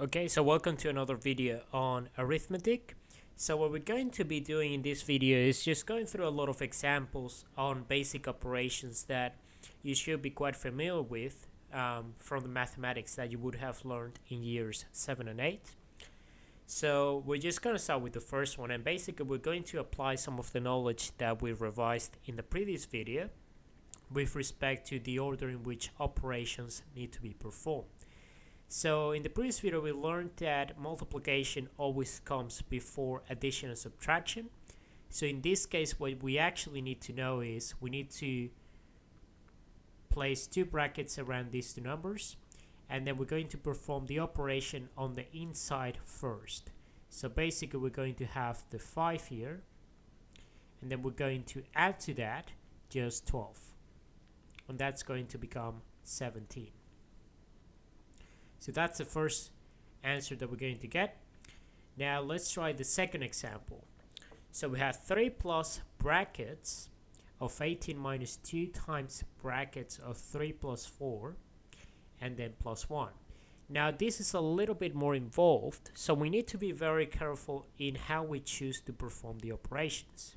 Okay, so welcome to another video on arithmetic. So what we're going to be doing in this video is just going through a lot of examples on basic operations that you should be quite familiar with from the mathematics that you would have learned in years 7 and 8. So we're just going to start with the first one, and basically we're going to apply some of the knowledge that we revised in the previous video with respect to the order in which operations need to be performed. So in the previous video we learned that multiplication always comes before addition and subtraction. So in this case what we actually need to know is we need to place two brackets around these two numbers, and then we're going to perform the operation on the inside first. So basically we're going to have the 5 here, and then we're going to add to that just 12, and that's going to become 17. So that's the first answer that we're going to get. Now let's try the second example. So we have 3 plus brackets of 18 minus 2 times brackets of 3 plus 4 and then plus 1. Now this is a little bit more involved, so we need to be very careful in how we choose to perform the operations.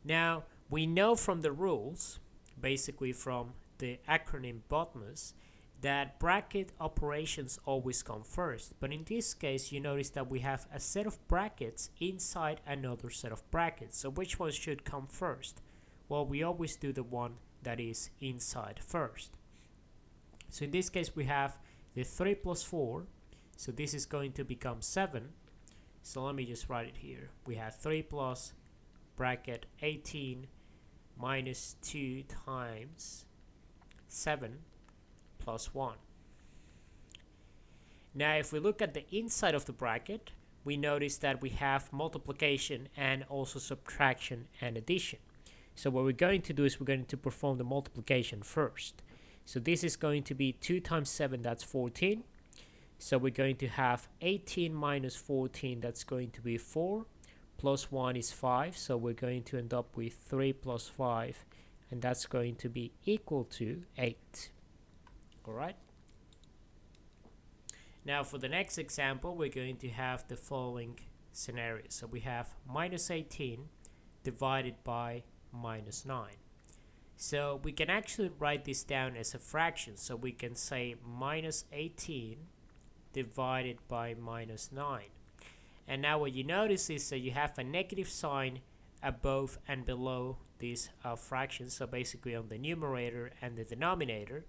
Now we know from the rules, basically from the acronym BODMAS, that bracket operations always come first, but in this case you notice that we have a set of brackets inside another set of brackets. So which one should come first? Well, we always do the one that is inside first. So in this case we have the 3 plus 4, so this is going to become 7. So let me just write it here. We have 3 plus bracket 18 minus 2 times 7 plus 1. Now if we look at the inside of the bracket, we notice that we have multiplication and also subtraction and addition. So what we're going to do is we're going to perform the multiplication first. So this is going to be 2 times 7, that's 14. So we're going to have 18 minus 14, that's going to be 4, plus 1 is 5. So we're going to end up with 3 plus 5, and that's going to be equal to 8. Alright. Now for the next example, we're going to have the following scenario. So we have minus 18 divided by minus 9. So we can actually write this down as a fraction. So we can say minus 18 divided by minus 9. And now what you notice is that you have a negative sign above and below this fraction. So basically on the numerator and the denominator.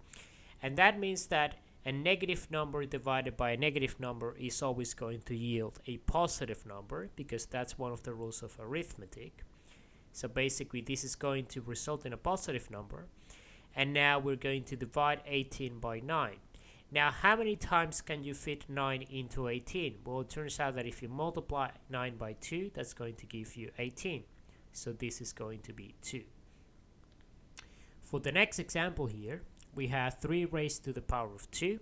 And that means that a negative number divided by a negative number is always going to yield a positive number, because that's one of the rules of arithmetic. So basically this is going to result in a positive number. And now we're going to divide 18 by 9. Now how many times can you fit 9 into 18? Well, it turns out that if you multiply 9 by 2, that's going to give you 18. So this is going to be 2. For the next example here, we have 3 raised to the power of 2.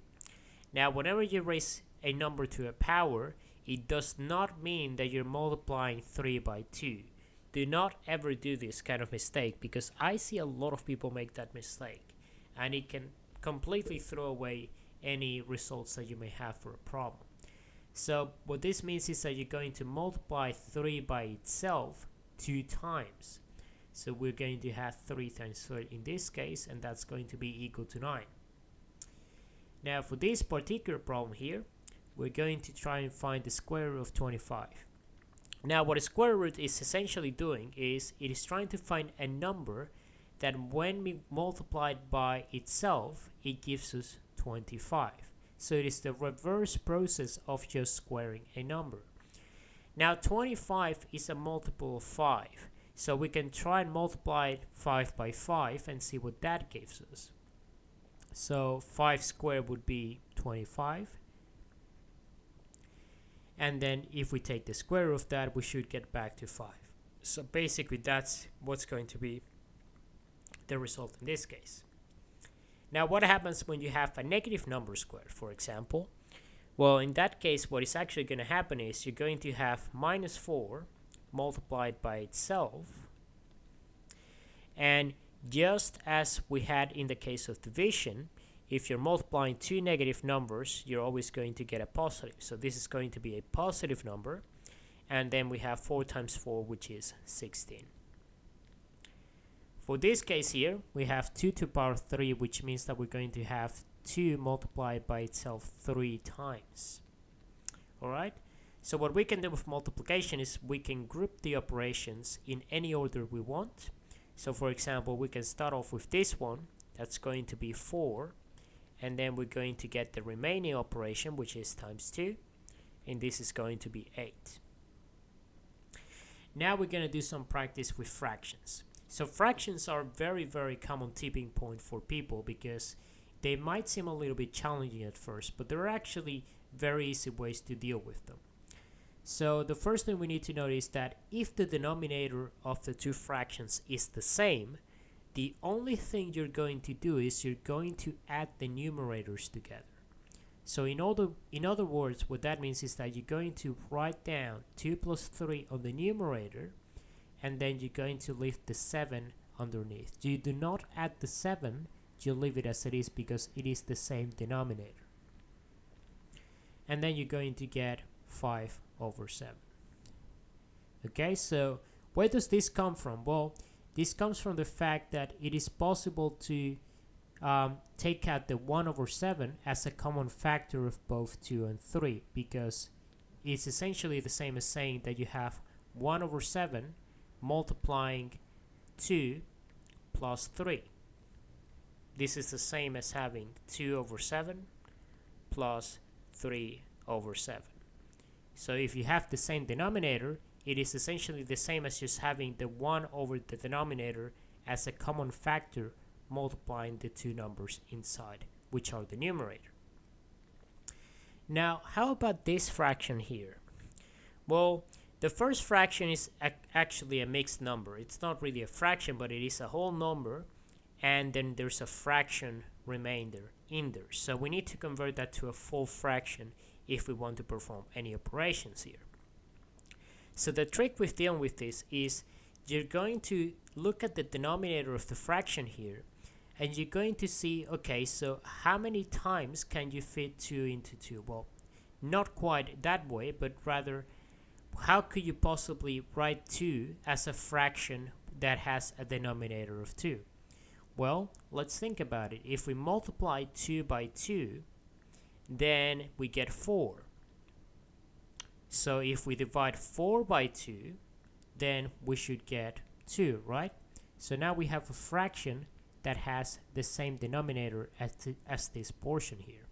Now whenever you raise a number to a power, it does not mean that you're multiplying 3 by 2. Do not ever do this kind of mistake, because I see a lot of people make that mistake, and it can completely throw away any results that you may have for a problem. So what this means is that you're going to multiply 3 by itself 2 times. So we're going to have 3 times 3 in this case, and that's going to be equal to 9. Now for this particular problem here, we're going to try and find the square root of 25. Now what a square root is essentially doing is it is trying to find a number that when we multiply it by itself, it gives us 25. So it is the reverse process of just squaring a number. Now 25 is a multiple of 5. So we can try and multiply 5 by 5 and see what that gives us. So 5 squared would be 25. And then if we take the square root of that, we should get back to 5. So basically that's what's going to be the result in this case. Now what happens when you have a negative number squared, for example? Well, in that case what is actually going to happen is you're going to have minus 4 multiplied by itself, and just as we had in the case of division, if you're multiplying two negative numbers, you're always going to get a positive. So this is going to be a positive number. And then we have 4 times 4, which is 16. For this case here, we have 2 to the power 3, which means that we're going to have 2 multiplied by itself 3 times. Alright? So what we can do with multiplication is we can group the operations in any order we want. So for example, we can start off with this one. That's going to be 4. And then we're going to get the remaining operation, which is times 2. And this is going to be 8. Now we're going to do some practice with fractions. So fractions are very, very common tipping point for people because they might seem a little bit challenging at first, but there are actually very easy ways to deal with them. So the first thing we need to know is that if the denominator of the two fractions is the same, the only thing you're going to do is you're going to add the numerators together. So in other words, what that means is that you're going to write down 2 plus 3 on the numerator, and then you're going to leave the 7 underneath. You do not add the 7, you leave it as it is because it is the same denominator. And then you're going to get 5 over 7. Okay, so where does this come from? Well, this comes from the fact that it is possible to take out the 1 over 7 as a common factor of both 2 and 3, because it's essentially the same as saying that you have 1 over 7 multiplying 2 plus 3. This is the same as having 2 over 7 plus 3 over 7. So if you have the same denominator, it is essentially the same as just having the 1 over the denominator as a common factor multiplying the two numbers inside, which are the numerator. Now, how about this fraction here? Well, the first fraction is actually a mixed number. It's not really a fraction, but it is a whole number, and then there's a fraction remainder in there. So we need to convert that to a full fraction if we want to perform any operations here. So the trick with dealing with this is you're going to look at the denominator of the fraction here, and you're going to see, okay, so how many times can you fit 2 into 2? Well, not quite that way, but rather, how could you possibly write 2 as a fraction that has a denominator of 2? Well, let's think about it. If we multiply 2 by 2, then we get 4. So if we divide 4 by 2, then we should get 2, right? So now we have a fraction that has the same denominator as this portion here.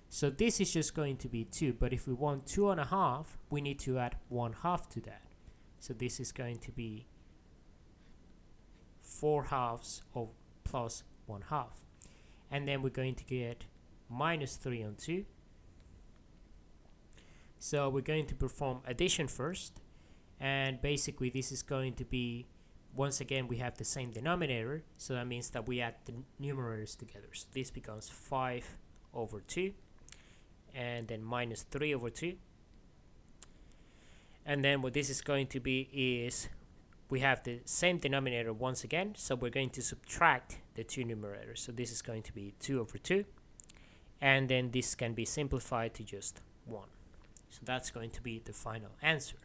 So this is just going to be 2, but if we want 2.5, we need to add 1/2 to that. So this is going to be 4/2 of plus 1/2. And then we're going to get minus 3 on 2. So we're going to perform addition first, and basically this is going to be, once again, we have the same denominator, so that means that we add the numerators together. So this becomes 5 over 2, and then minus 3 over 2. And then what this is going to be is we have the same denominator once again, so we're going to subtract the two numerators. So this is going to be 2 over 2, and then this can be simplified to just 1. So that's going to be the final answer.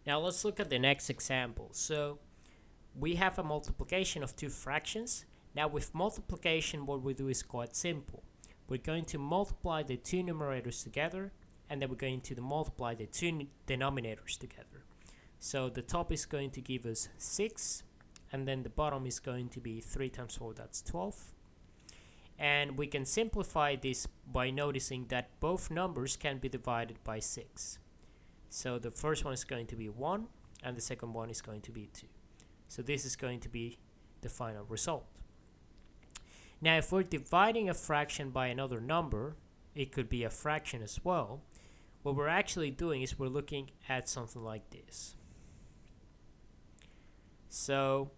Now let's look at the next example. So we have a multiplication of two fractions. Now with multiplication, what we do is quite simple. We're going to multiply the two numerators together, and then we're going to multiply the two denominators together. So the top is going to give us 6, and then the bottom is going to be 3 times 4, that's 12. And we can simplify this by noticing that both numbers can be divided by 6. So the first one is going to be 1, and the second one is going to be 2. So this is going to be the final result. Now if we're dividing a fraction by another number, it could be a fraction as well. What we're actually doing is we're looking at something like this. So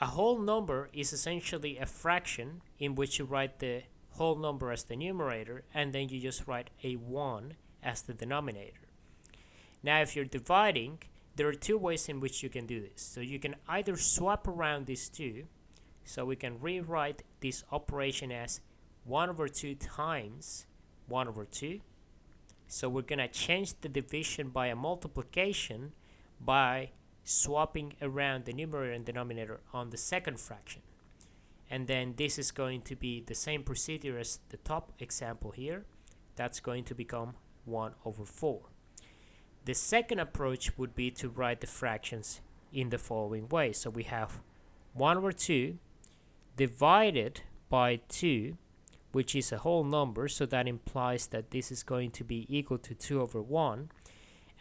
a whole number is essentially a fraction in which you write the whole number as the numerator, and then you just write a 1 as the denominator. Now if you're dividing, there are two ways in which you can do this. So you can either swap around these two, so we can rewrite this operation as 1 over 2 times 1 over 2. So we're going to change the division by a multiplication by swapping around the numerator and denominator on the second fraction. And then this is going to be the same procedure as the top example here. That's going to become 1 over 4. The second approach would be to write the fractions in the following way. So we have 1 over 2 divided by 2, which is a whole number, so that implies that this is going to be equal to 2 over 1.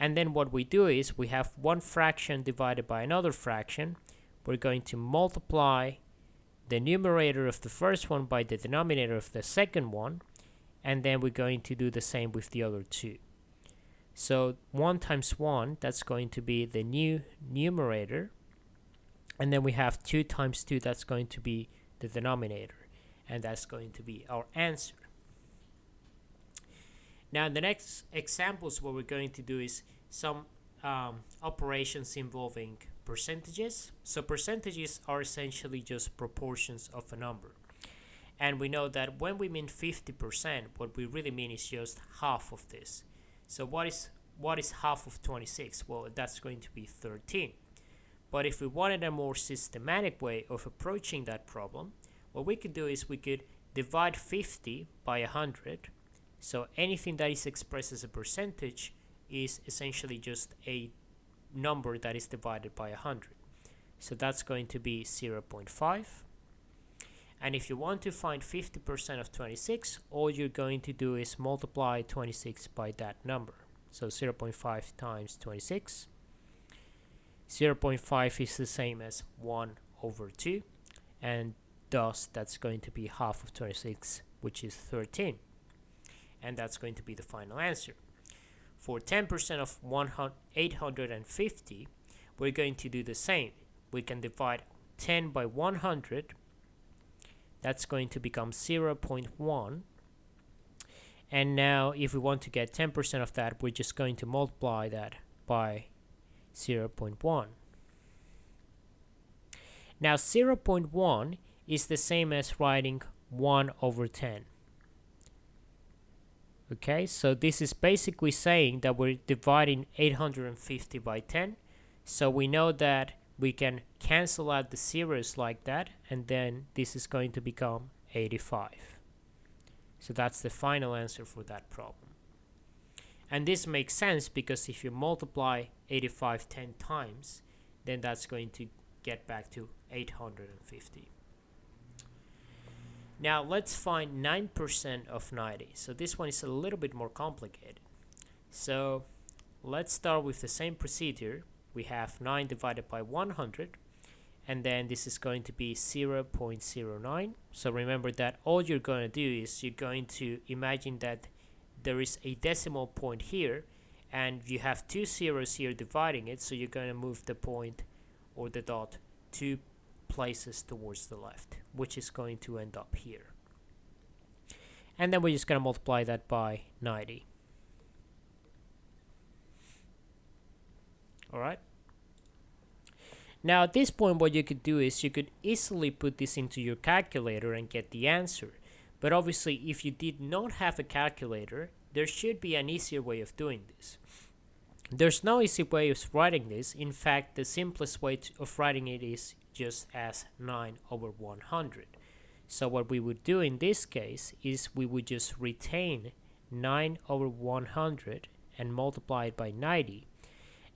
And then what we do is we have one fraction divided by another fraction. We're going to multiply the numerator of the first one by the denominator of the second one, and then we're going to do the same with the other two. So 1 times 1, that's going to be the new numerator, and then we have 2 times 2, that's going to be the denominator, and that's going to be our answer. Now in the next examples, what we're going to do is some operations involving percentages. So percentages are essentially just proportions of a number, and we know that when we mean 50%, what we really mean is just half of this. So what is half of 26? Well, that's going to be 13. But if we wanted a more systematic way of approaching that problem, what we could do is we could divide 50 by 100. So anything that is expressed as a percentage is essentially just a number that is divided by 100. So that's going to be 0.5. And if you want to find 50% of 26, all you're going to do is multiply 26 by that number. So 0.5 times 26. 0.5 is the same as 1 over 2. And thus, that's going to be half of 26, which is 13. And that's going to be the final answer. For 10% of 850, we're going to do the same. We can divide 10 by 100. That's going to become 0.1. And now if we want to get 10% of that, we're just going to multiply that by 0.1. Now 0.1 is the same as writing 1 over 10. Okay, so this is basically saying that we're dividing 850 by 10. So we know that we can cancel out the zeros like that, and then this is going to become 85. So that's the final answer for that problem. And this makes sense because if you multiply 85 10 times, then that's going to get back to 850. Now let's find 9% of 90. So this one is a little bit more complicated. So let's start with the same procedure. We have 9 divided by 100, and then this is going to be 0.09. So remember that all you're going to do is you're going to imagine that there is a decimal point here, and you have two zeros here dividing it, so you're going to move the point or the dot 2 places towards the left, which is going to end up here. And then we're just going to multiply that by 90. Alright. Now at this point, what you could do is you could easily put this into your calculator and get the answer. But obviously, if you did not have a calculator, there should be an easier way of doing this. There's no easy way of writing this. In fact, the simplest way of writing it is just as 9 over 100. So what we would do in this case is we would just retain 9 over 100 and multiply it by 90.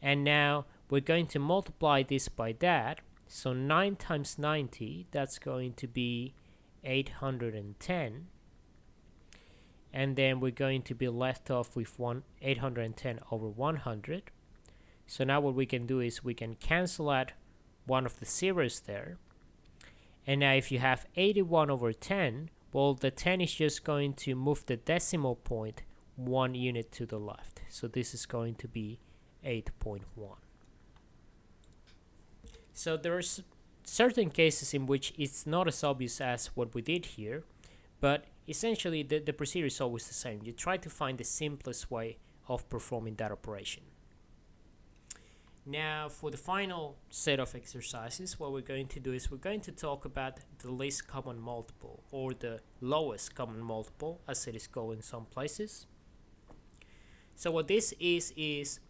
And now we're going to multiply this by that. So 9 times 90, that's going to be 810. And then we're going to be left off with 810 over 100. So now what we can do is we can cancel out one of the zeros there. And now if you have 81 over 10, well, the 10 is just going to move the decimal point 1 unit to the left. So this is going to be 8.1. So there are certain cases in which it's not as obvious as what we did here, but essentially the procedure is always the same. You try to find the simplest way of performing that operation. Now for the final set of exercises, what we're going to do is we're going to talk about the least common multiple, or the lowest common multiple as it is called in some places. So what this is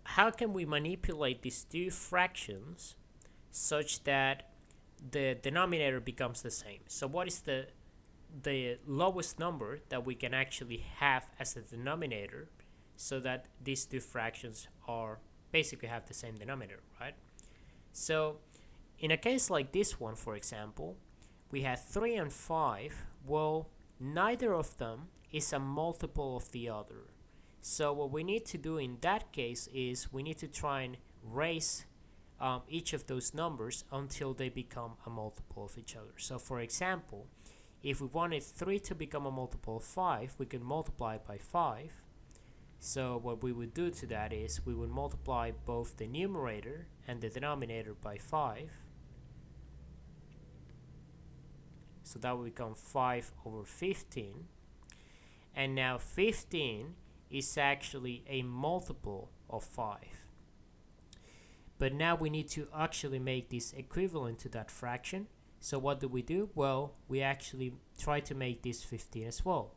how can we manipulate these two fractions such that the denominator becomes the same. So what is the lowest number that we can actually have as a denominator so that these two fractions are basically have the same denominator, right? So in a case like this one, for example, we have 3 and 5. Well, neither of them is a multiple of the other. So what we need to do in that case is we need to try and raise each of those numbers until they become a multiple of each other. So for example, if we wanted 3 to become a multiple of 5, we can multiply it by 5. So what we would do to that is we would multiply both the numerator and the denominator by 5. So that would become 5 over 15. And now 15 is actually a multiple of 5. But now we need to actually make this equivalent to that fraction. So what do? Well, we actually try to make this 15 as well.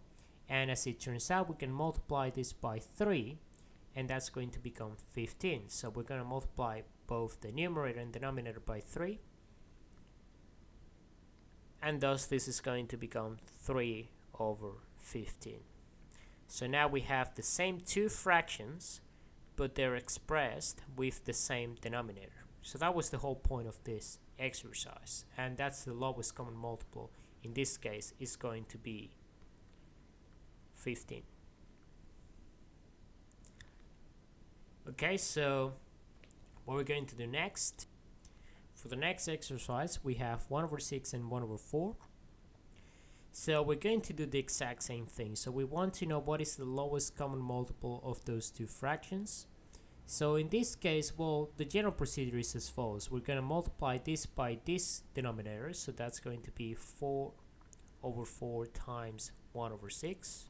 And as it turns out, we can multiply this by 3, and that's going to become 15. So we're going to multiply both the numerator and denominator by 3. And thus this is going to become 3 over 15. So now we have the same two fractions, but they're expressed with the same denominator. So that was the whole point of this exercise, and that's the lowest common multiple. In this case, is going to be 15. Okay, so what we're going to do next, for the next exercise, we have 1 over 6 and 1 over 4. So we're going to do the exact same thing. So we want to know what is the lowest common multiple of those two fractions. So in this case, well, the general procedure is as follows. We're going to multiply this by this denominator. So that's going to be 4 over 4 times 1 over 6.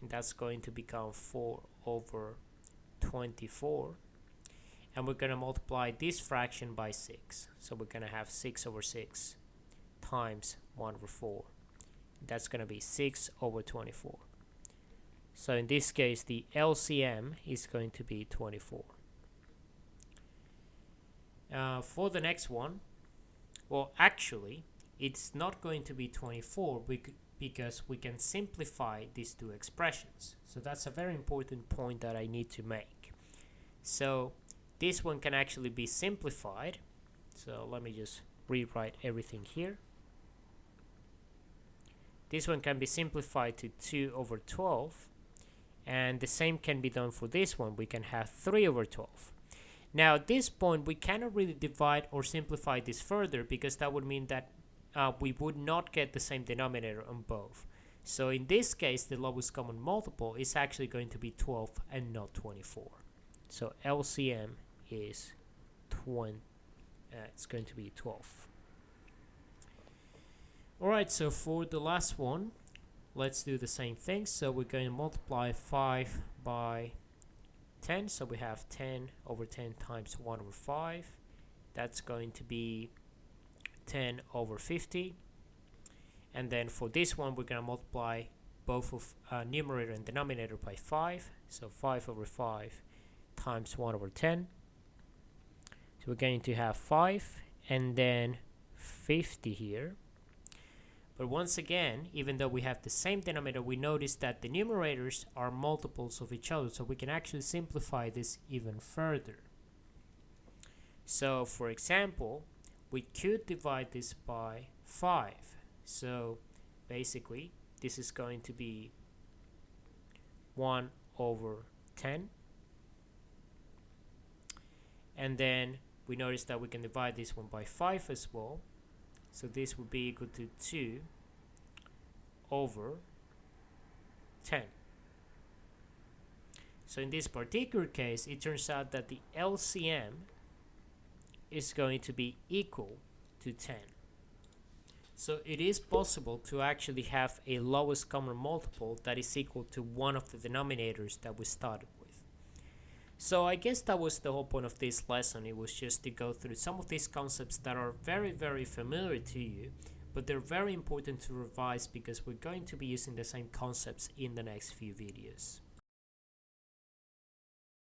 And that's going to become 4 over 24. And we're going to multiply this fraction by 6. So we're going to have 6 over 6 times 1 over 4. That's going to be 6 over 24. So in this case, the LCM is going to be 24. For the next one, well, actually, it's not going to be 24 because we can simplify these two expressions. So that's a very important point that I need to make. So this one can actually be simplified. So let me just rewrite everything here. This one can be simplified to 2 over 12. And the same can be done for this one. We can have 3 over 12. Now at this point, we cannot really divide or simplify this further because that would mean that we would not get the same denominator on both. So in this case, the lowest common multiple is actually going to be 12 and not 24. So LCM is it's going to be 12. Alright, so for the last one, let's do the same thing. So we're going to multiply 5 by 10. So we have 10 over 10 times 1 over 5. That's going to be 10 over 50. And then for this one, we're going to multiply both of numerator and denominator by 5. So 5 over 5 times 1 over 10. So we're going to have 5 and then 50 here. But once again, even though we have the same denominator, we notice that the numerators are multiples of each other. So we can actually simplify this even further. So for example, we could divide this by 5. So basically, this is going to be 1 over 10. And then we notice that we can divide this one by 5 as well. So this would be equal to 2 over 10. So in this particular case, it turns out that the LCM is going to be equal to 10. So it is possible to actually have a lowest common multiple that is equal to one of the denominators that we started with. So I guess that was the whole point of this lesson. It was just to go through some of these concepts that are very, very familiar to you, but they're very important to revise because we're going to be using the same concepts in the next few videos.